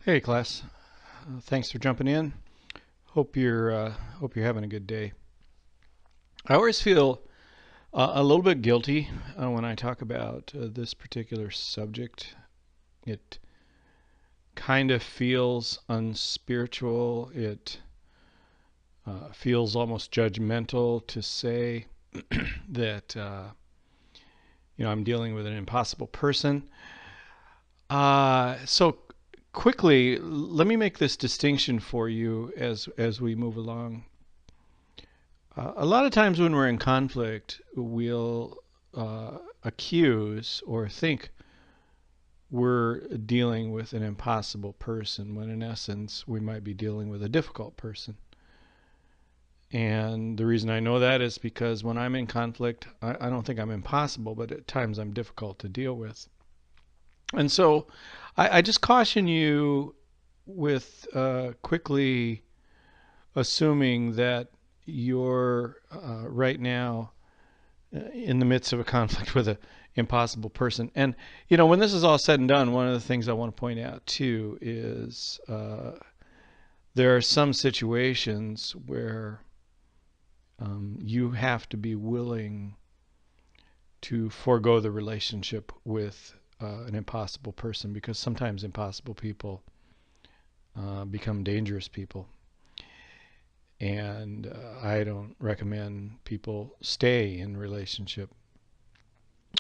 Hey class, thanks for jumping in. Hope you're having a good day. I always feel a little bit guilty when I talk about this particular subject. It kind of feels unspiritual. It feels almost judgmental to say that I'm dealing with an impossible person. So quickly, let me make this distinction for you as we move along. A lot of times when we're in conflict, we'll accuse or think we're dealing with an impossible person, when in essence we might be dealing with a difficult person. And the reason I know that is because when I'm in conflict, I don't think I'm impossible, but at times I'm difficult to deal with. And so I just caution you with quickly assuming that you're right now in the midst of a conflict with an impossible person. And, when this is all said and done, one of the things I want to point out too is there are some situations where you have to be willing to forego the relationship with an impossible person, because sometimes impossible people become dangerous people. And I don't recommend people stay in relationship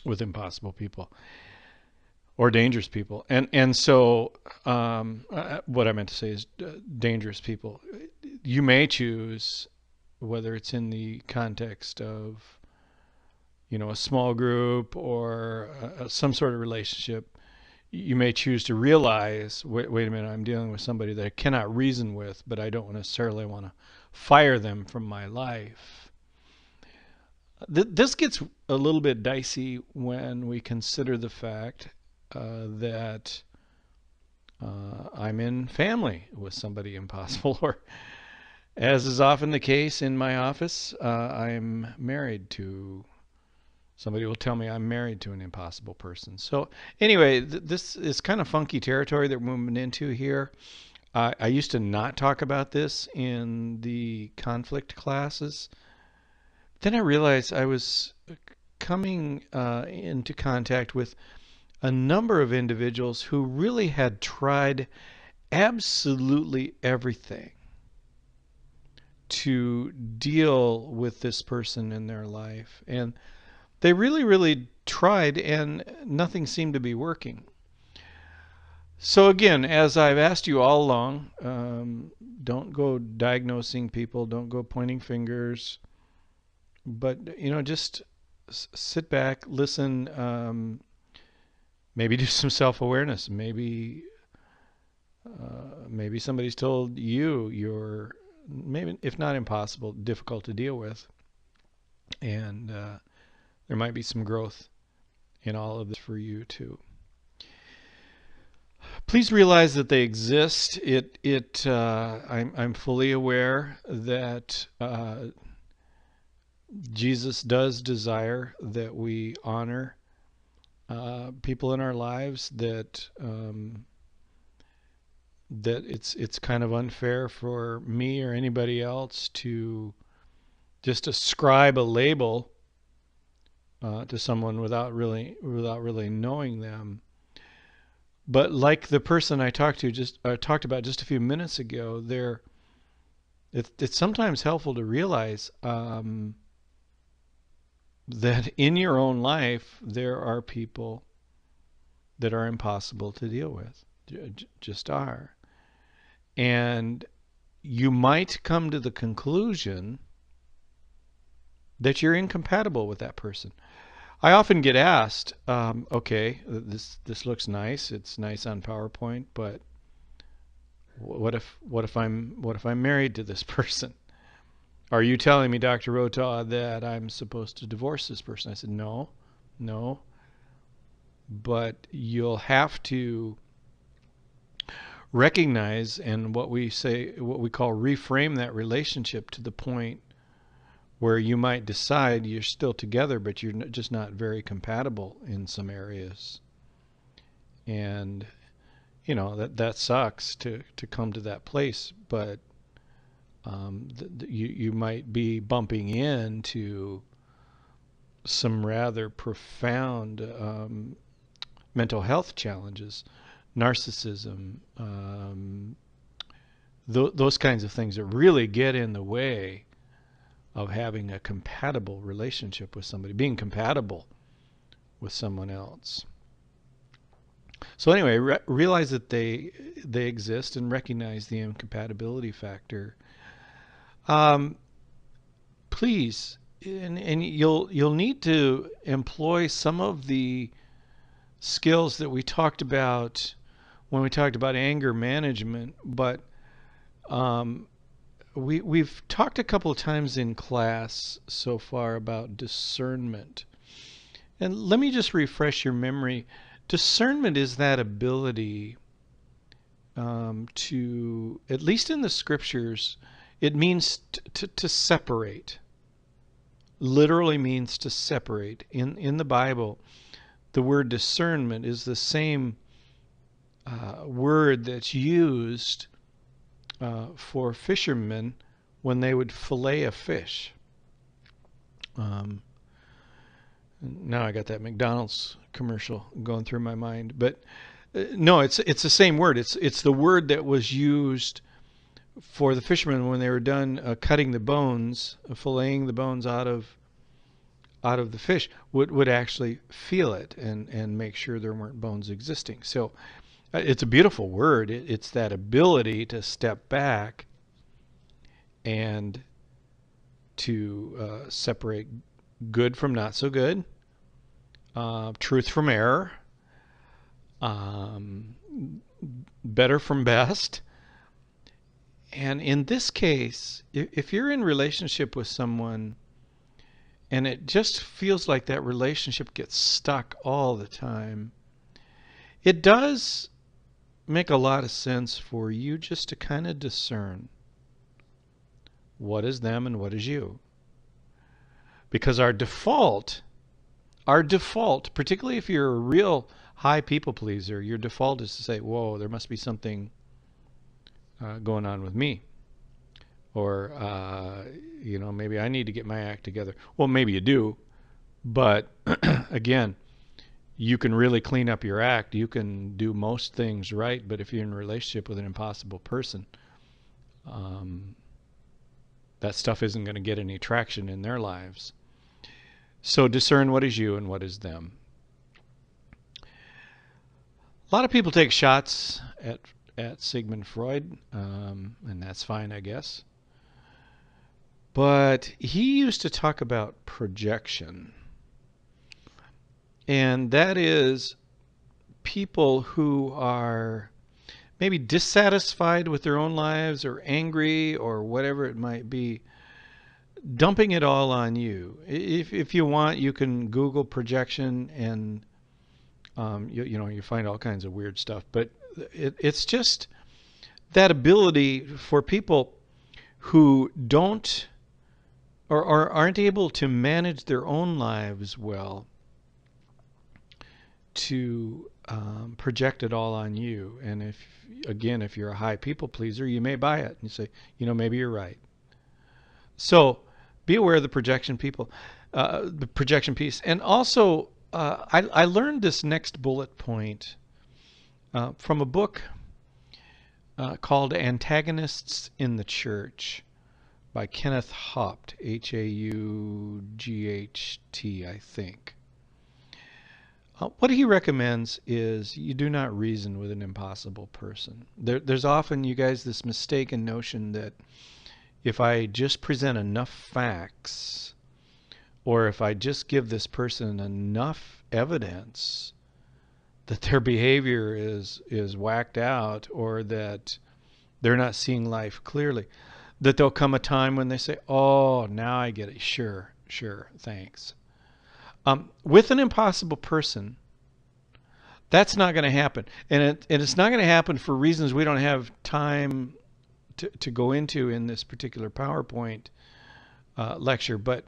with impossible people or dangerous people. And so what I meant to say is dangerous people. You may choose, whether it's in the context of a small group or some sort of relationship, you may choose to realize, wait a minute, I'm dealing with somebody that I cannot reason with, but I don't necessarily want to fire them from my life. This gets a little bit dicey when we consider the fact that I'm in family with somebody impossible, or as is often the case in my office, I'm married to somebody will tell me I'm married to an impossible person. So anyway, this is kind of funky territory that we're moving into here. I used to not talk about this in the conflict classes. Then I realized I was coming into contact with a number of individuals who really had tried absolutely everything to deal with this person in their life. And they really, really tried, and nothing seemed to be working. So, again, as I've asked you all along, don't go diagnosing people, don't go pointing fingers, but, just sit back, listen, maybe do some self awareness. Maybe somebody's told you you're, maybe if not impossible, difficult to deal with, and there might be some growth in all of this for you too. Please realize that they exist. I'm fully aware that Jesus does desire that we honor people in our lives. That it's kind of unfair for me or anybody else to just ascribe a label to someone without really knowing them. But like the person I talked about just a few minutes ago, it's sometimes helpful to realize that in your own life there are people that are impossible to deal with, just are, and you might come to the conclusion that you're incompatible with that person. I often get asked, okay, this looks nice. It's nice on PowerPoint, but what if I'm married to this person? Are you telling me, Dr. Rota, that I'm supposed to divorce this person? I said, no, no, but you'll have to recognize, and what we call reframe that relationship to the point where you might decide you're still together, but you're just not very compatible in some areas. And that sucks to come to that place, but you might be bumping into some rather profound mental health challenges, narcissism, those kinds of things that really get in the way of having a compatible relationship with somebody, being compatible with someone else. So anyway, realize that they exist and recognize the incompatibility factor. Um, Please, and you'll need to employ some of the skills that we talked about when we talked about anger management, but um, we've talked a couple of times in class so far about discernment. And let me just refresh your memory. Discernment is that ability to, at least in the scriptures, it means to separate. Literally means to separate. In the Bible, the word discernment is the same word that's used for fishermen when they would fillet a fish. Now I got that McDonald's commercial going through my mind, but no, it's the same word. It's the word that was used for the fishermen when they were done cutting the bones, filleting the bones out of the fish, would actually feel it and make sure there weren't bones existing. So it's a beautiful word. It's that ability to step back and to separate good from not so good, truth from error, better from best. And in this case, if you're in relationship with someone and it just feels like that relationship gets stuck all the time, it does make a lot of sense for you just to kind of discern what is them and what is you. Because our default, particularly if you're a real high people pleaser, your default is to say, whoa, there must be something going on with me. Or, maybe I need to get my act together. Well, maybe you do. But again, you can really clean up your act. You can do most things right. But if you're in a relationship with an impossible person, that stuff isn't going to get any traction in their lives. So discern what is you and what is them. A lot of people take shots at Sigmund Freud, and that's fine, I guess. But he used to talk about projection. And that is people who are maybe dissatisfied with their own lives or angry or whatever it might be, dumping it all on you. If you want, you can Google projection and you find all kinds of weird stuff. But it's just that ability for people who don't or aren't able to manage their own lives well to project it all on you. And if you're a high people pleaser, you may buy it and you say, maybe you're right. So be aware of the projection the projection piece. And also, I learned this next bullet point from a book called Antagonists in the Church by Kenneth Haupt, Haught, I think. What he recommends is you do not reason with an impossible person. There's often, you guys, this mistaken notion that if I just present enough facts, or if I just give this person enough evidence that their behavior is whacked out, or that they're not seeing life clearly, that there'll come a time when they say, oh, now I get it. Sure, thanks. With an impossible person, that's not going to happen. And it's not going to happen for reasons we don't have time to go into in this particular PowerPoint lecture. But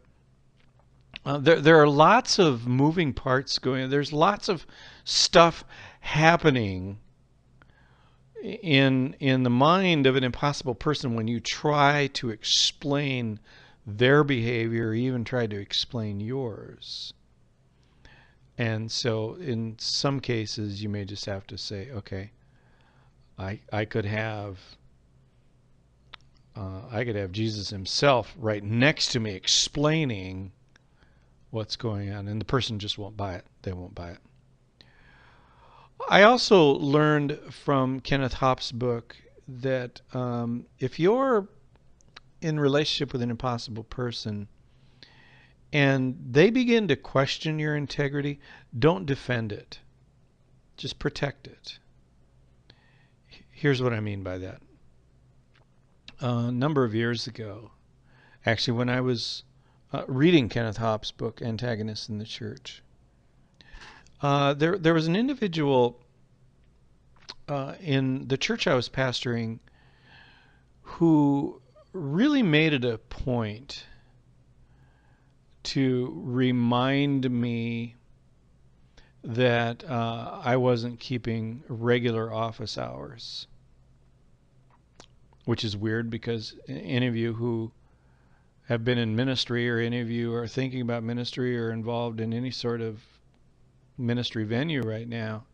there are lots of moving parts going on. There's lots of stuff happening in the mind of an impossible person, when you try to explain their behavior, or even try to explain yours. And so in some cases you may just have to say, okay, I could have Jesus himself right next to me explaining what's going on, and the person just won't buy it. They won't buy it. I also learned from Kenneth Hopp's book that if you're in relationship with an impossible person and they begin to question your integrity, don't defend it. Just protect it. Here's what I mean by that. A number of years ago, actually when I was reading Kenneth Hopp's book, Antagonists in the Church, there was an individual in the church I was pastoring who really made it a point to remind me that I wasn't keeping regular office hours, which is weird because any of you who have been in ministry, or any of you are thinking about ministry or involved in any sort of ministry venue right now,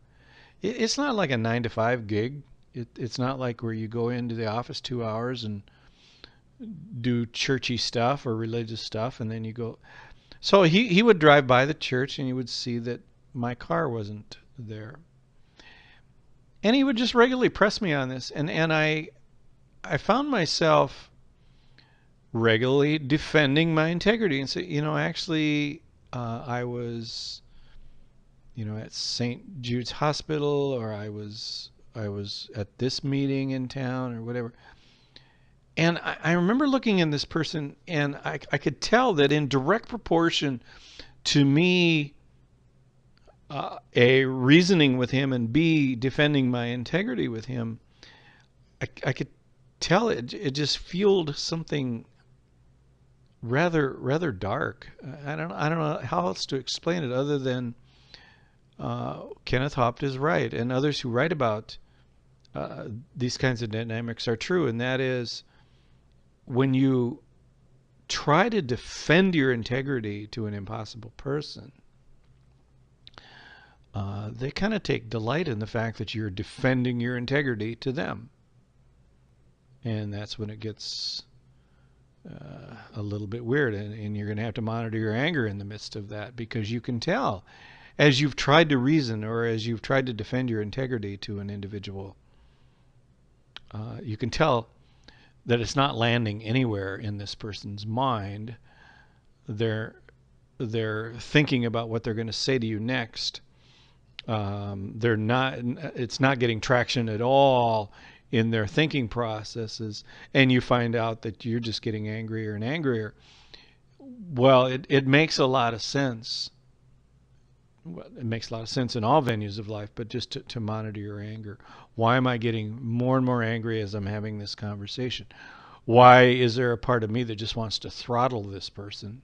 it's not like a 9 to 5 gig. It's not like where you go into the office 2 hours and do churchy stuff or religious stuff and then you go. So he would drive by the church and he would see that my car wasn't there. And he would just regularly press me on this. And I found myself regularly defending my integrity and say, actually, I was, at St. Jude's Hospital, or I was at this meeting in town, or whatever. And I remember looking in this person, and I could tell that in direct proportion to me, A, reasoning with him, and B, defending my integrity with him, I could tell it just fueled something rather dark. I don't know how else to explain it other than Kenneth Hopp is right, and others who write about these kinds of dynamics are true, and that is, when you try to defend your integrity to an impossible person, they kind of take delight in the fact that you're defending your integrity to them. And that's when it gets a little bit weird, and you're going to have to monitor your anger in the midst of that, because you can tell, as you've tried to reason or as you've tried to defend your integrity to an individual, you can tell that it's not landing anywhere in this person's mind. They're thinking about what they're going to say to you next. It's not getting traction at all in their thinking processes, and you find out that you're just getting angrier and angrier. Well, it makes a lot of sense. Well, it makes a lot of sense in all venues of life, but just to monitor your anger. Why am I getting more and more angry as I'm having this conversation? Why is there a part of me that just wants to throttle this person?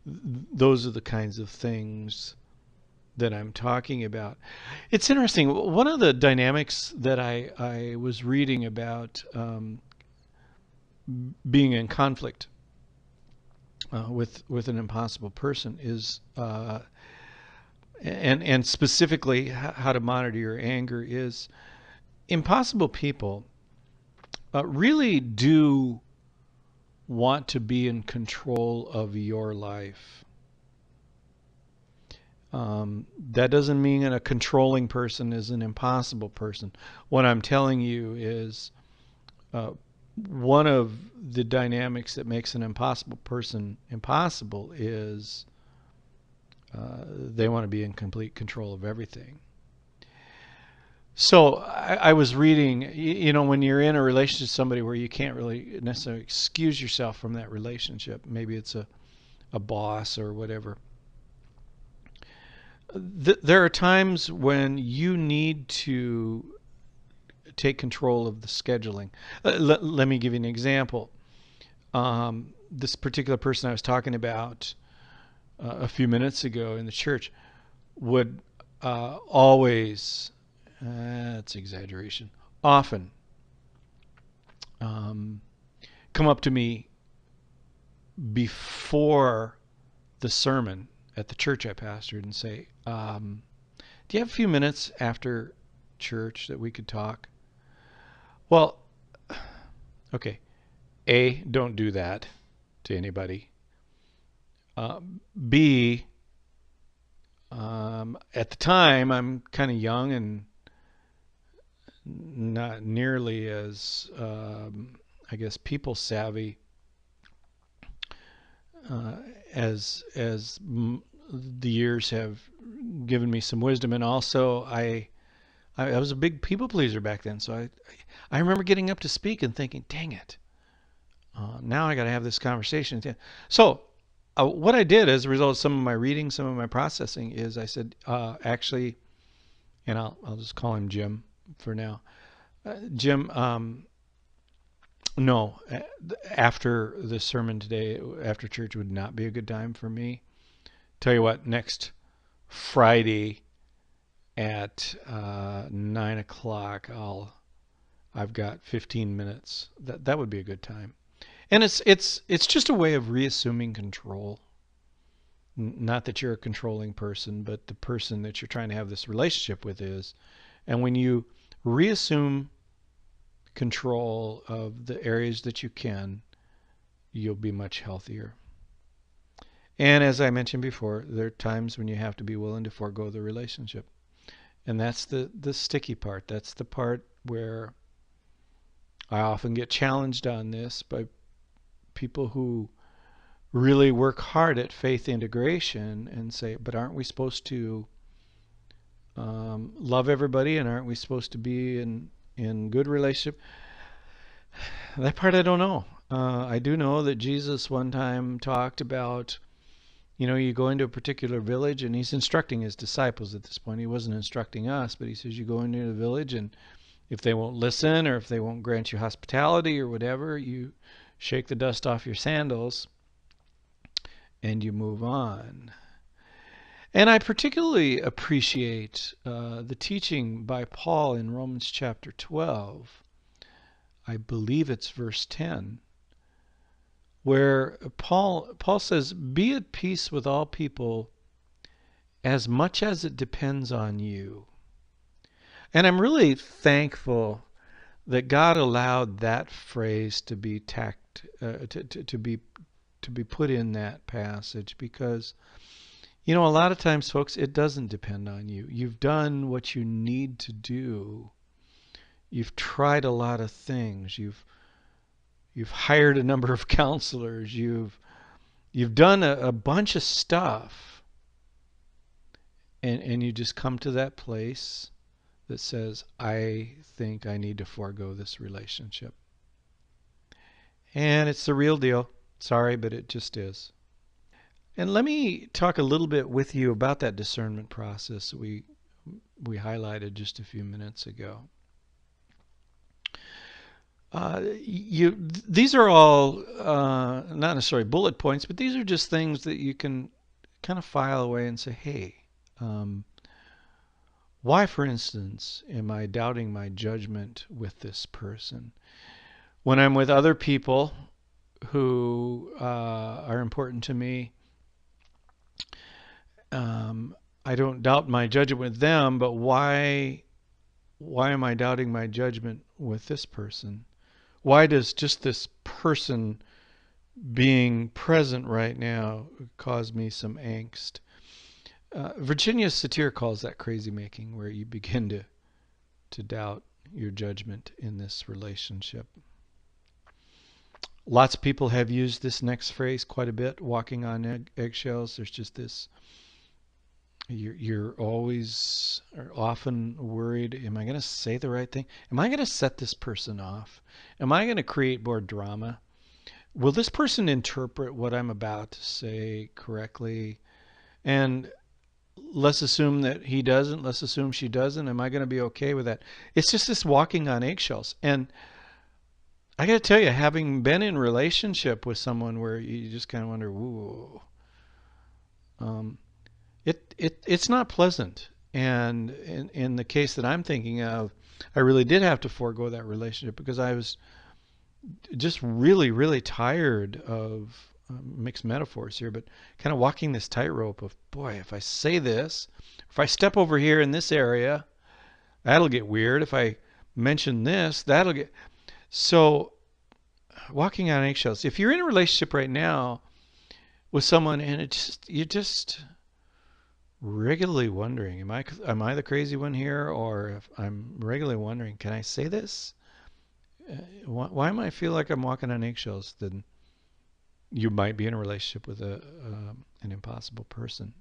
Those are the kinds of things that I'm talking about. It's interesting. One of the dynamics that I was reading about being in conflict with an impossible person is, and specifically how to monitor your anger, is impossible people really do want to be in control of your life. That doesn't mean that a controlling person is an impossible person. What I'm telling you is one of the dynamics that makes an impossible person impossible is they want to be in complete control of everything. So I was reading, when you're in a relationship with somebody where you can't really necessarily excuse yourself from that relationship, maybe it's a boss or whatever, there are times when you need to take control of the scheduling. Let me give you an example. This particular person I was talking about a few minutes ago in the church would always That's exaggeration. Often um, come up to me before the sermon at the church I pastored and say, do you have a few minutes after church that we could talk? Well, okay. A, don't do that to anybody. B, at the time, I'm kind of young and not nearly as, I guess, people savvy uh, as the years have given me some wisdom, and also I was a big people pleaser back then, so I remember getting up to speak and thinking, dang it, now I got to have this conversation. So what I did as a result of some of my reading, some of my processing, is I said, actually, and I'll just call him Jim for now. Jim, no, after the sermon today, after church would not be a good time for me. Tell you what, next Friday at 9 o'clock, I've got 15 minutes. That would be a good time. And it's just a way of reassuming control. Not that you're a controlling person, but the person that you're trying to have this relationship with is. And when you reassume control of the areas that you can, you'll be much healthier. And as I mentioned before, there are times when you have to be willing to forego the relationship. And that's the sticky part. That's the part where I often get challenged on this by people who really work hard at faith integration and say, but aren't we supposed to love everybody, and aren't we supposed to be in good relationship? That part I don't know. I do know that Jesus one time talked about, you go into a particular village, and he's instructing his disciples at this point. He wasn't instructing us, but he says you go into the village, and if they won't listen, or if they won't grant you hospitality or whatever, you shake the dust off your sandals and you move on. And I particularly appreciate the teaching by Paul in Romans chapter 12. I believe it's verse 10, where Paul says, be at peace with all people as much as it depends on you. And I'm really thankful that God allowed that phrase to be to be put in that passage, because a lot of times, folks, it doesn't depend on you. You've done what you need to do. You've tried a lot of things. You've hired a number of counselors. You've done a bunch of stuff, and you just come to that place that says, I think I need to forego this relationship. And it's the real deal. Sorry, but it just is. And let me talk a little bit with you about that discernment process that we highlighted just a few minutes ago. These are all not necessarily bullet points, but these are just things that you can kind of file away and say, hey, why, for instance, am I doubting my judgment with this person? When I'm with other people who are important to me, I don't doubt my judgment with them, but why am I doubting my judgment with this person? Why does just this person being present right now cause me some angst? Virginia Satir calls that crazy making, where you begin to doubt your judgment in this relationship. Lots of people have used this next phrase quite a bit, walking on eggshells. There's just this, you're always or often worried, am I going to say the right thing? Am I going to set this person off? Am I going to create more drama? Will this person interpret what I'm about to say correctly? And let's assume that he doesn't. Let's assume she doesn't. Am I going to be okay with that? It's just this walking on eggshells. And I got to tell you, having been in relationship with someone where you just kind of wonder, ooh, it's not pleasant. And in the case that I'm thinking of, I really did have to forego that relationship because I was just really, really tired of mixed metaphors here, but kind of walking this tightrope of, boy, if I say this, if I step over here in this area, that'll get weird. If I mention this, that'll get. So, walking on eggshells. If you're in a relationship right now with someone and you're just regularly wondering, am I the crazy one here, or if I'm regularly wondering, can I say this? Why might I feel like I'm walking on eggshells? Then you might be in a relationship with an impossible person.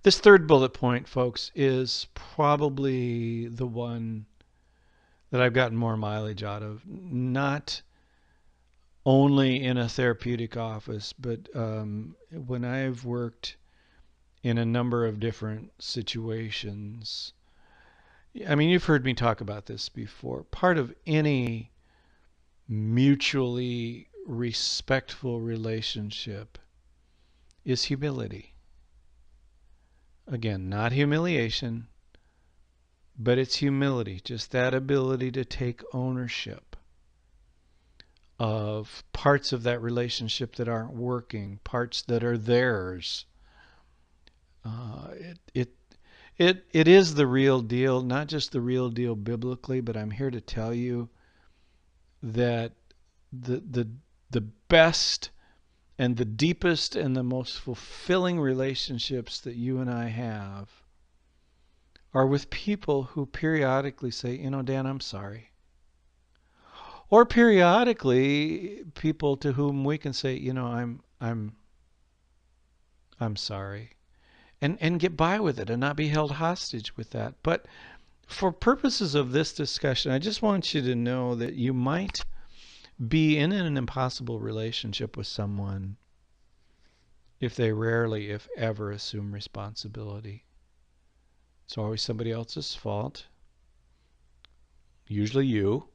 This third bullet point, folks, is probably the one that I've gotten more mileage out of. Not only in a therapeutic office, but when I've worked in a number of different situations. I mean, you've heard me talk about this before. Part of any mutually respectful relationship is humility. Again, not humiliation, but it's humility, just that ability to take ownership of parts of that relationship that aren't working, parts that are theirs. Uh, it, it it is the real deal, not just the real deal biblically, but I'm here to tell you that the the the best and the deepest and the most fulfilling relationships that you and I have are with people who periodically say, Dan, I'm sorry. Or periodically people to whom we can say, I'm sorry. And get by with it and not be held hostage with that. But for purposes of this discussion, I just want you to know that you might be in an impossible relationship with someone if they rarely, if ever, assume responsibility. It's always somebody else's fault, usually you,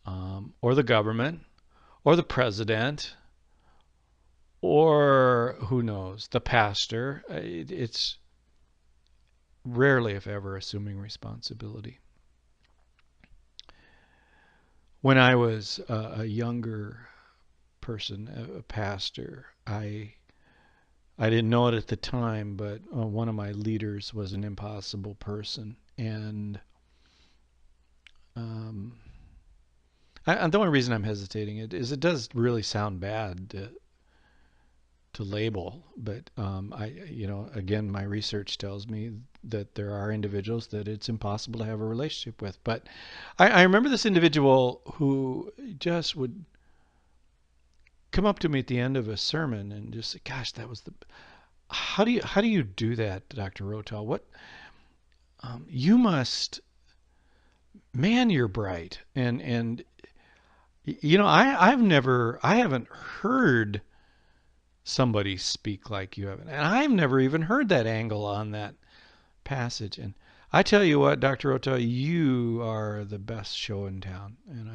or the government, or the president, or who knows, the pastor. It's rarely, if ever, assuming responsibility. When I was a younger person, a pastor, I didn't know it at the time, but one of my leaders was an impossible person, and um, the only reason I'm hesitating is it does really sound bad to label, but again, my research tells me that there are individuals that it's impossible to have a relationship with. But I remember this individual who just would come up to me at the end of a sermon and just say, "Gosh, that was the how do you do that, Dr. Rotel? What you must, man, you're bright." And I haven't heard somebody speak like you haven't, and I've never even heard that angle on that passage. And I tell you what, Dr. Rotel, you are the best show in town. And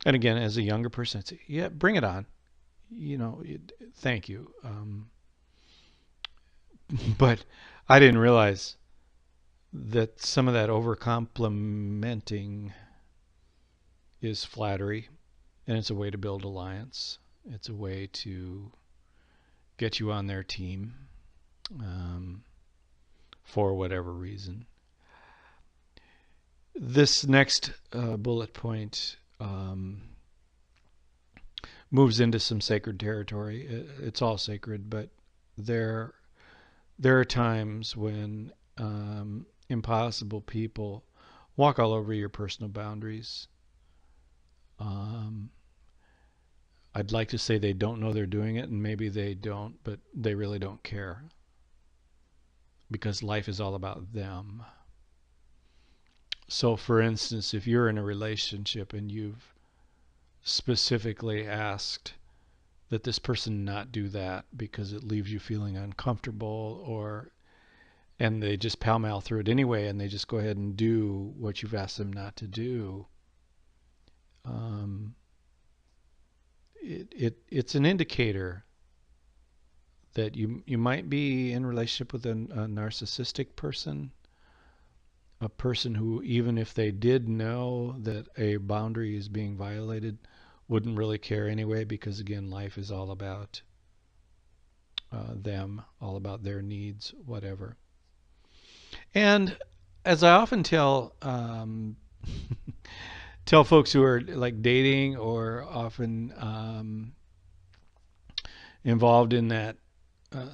and again, as a younger person, I'd say, yeah, bring it on. Thank you. But I didn't realize that some of that over complimenting is flattery, and it's a way to build alliance. It's a way to get you on their team um, for whatever reason. This next bullet point moves into some sacred territory. It's all sacred, but there there are times when impossible people walk all over your personal boundaries. Um, I'd like to say they don't know they're doing it, and maybe they don't, but they really don't care because life is all about them. So, for instance, if you're in a relationship and you've specifically asked that this person not do that because it leaves you feeling uncomfortable, or and they just pell mell through it anyway, and they just go ahead and do what you've asked them not to do, um, it's an indicator that you might be in relationship with a narcissistic person, a person who, even if they did know that a boundary is being violated, wouldn't really care anyway, because again, life is all about them, all about their needs, whatever. And as I often tell tell folks who are like dating or often involved in that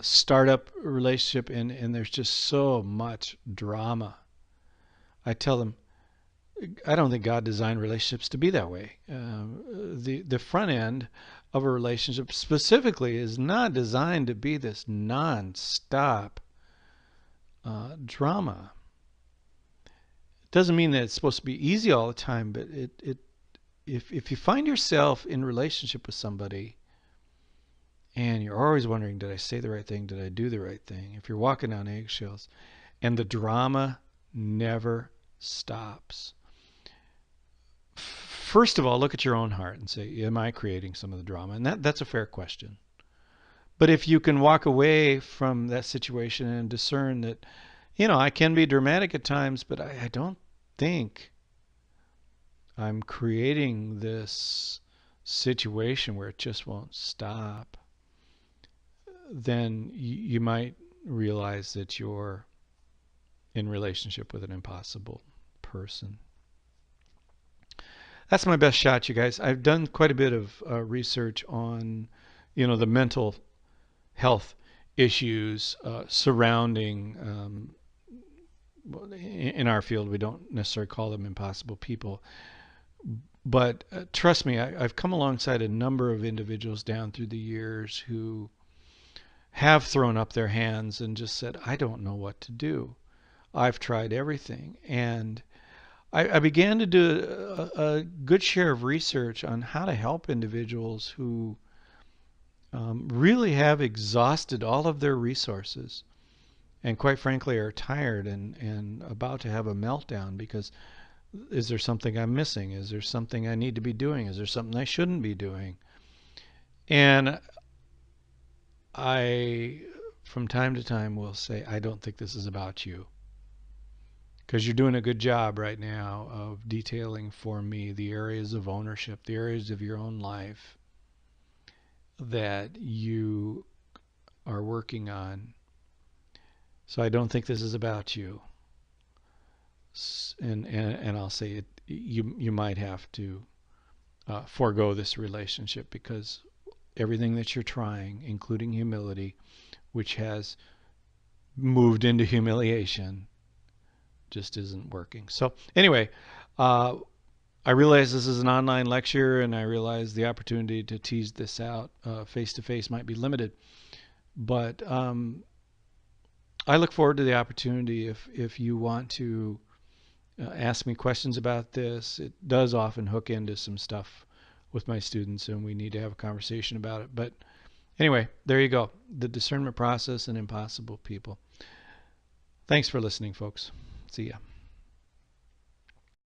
startup relationship, and there's just so much drama. I tell them, I don't think God designed relationships to be that way. The front end of a relationship specifically is not designed to be this non-stop drama. It doesn't mean that it's supposed to be easy all the time, but if you find yourself in relationship with somebody and you're always wondering, did I say the right thing? Did I do the right thing? If you're walking on eggshells and the drama never stops, first of all, look at your own heart and say, am I creating some of the drama? And that's a fair question. But if you can walk away from that situation and discern that, I can be dramatic at times, but I don't think I'm creating this situation where it just won't stop, then you might realize that you're in relationship with an impossible person. That's my best shot, you guys. I've done quite a bit of research on, the mental health issues surrounding, in our field, we don't necessarily call them impossible people. But trust me, I've come alongside a number of individuals down through the years who have thrown up their hands and just said, I don't know what to do. I've tried everything. And I began to do a good share of research on how to help individuals who really have exhausted all of their resources and quite frankly are tired and about to have a meltdown because is there something I'm missing? Is there something I need to be doing? Is there something I shouldn't be doing? And I, from time to time, will say, I don't think this is about you. Because you're doing a good job right now of detailing for me the areas of ownership, the areas of your own life that you are working on. So I don't think this is about you. And I'll say it, you might have to forego this relationship because everything that you're trying, including humility, which has moved into humiliation, just isn't working. So anyway, I realize this is an online lecture, and I realize the opportunity to tease this out face-to-face might be limited. But I look forward to the opportunity if you want to ask me questions about this. It does often hook into some stuff with my students, and we need to have a conversation about it. But anyway, there you go. The discernment process and impossible people. Thanks for listening, folks. See ya.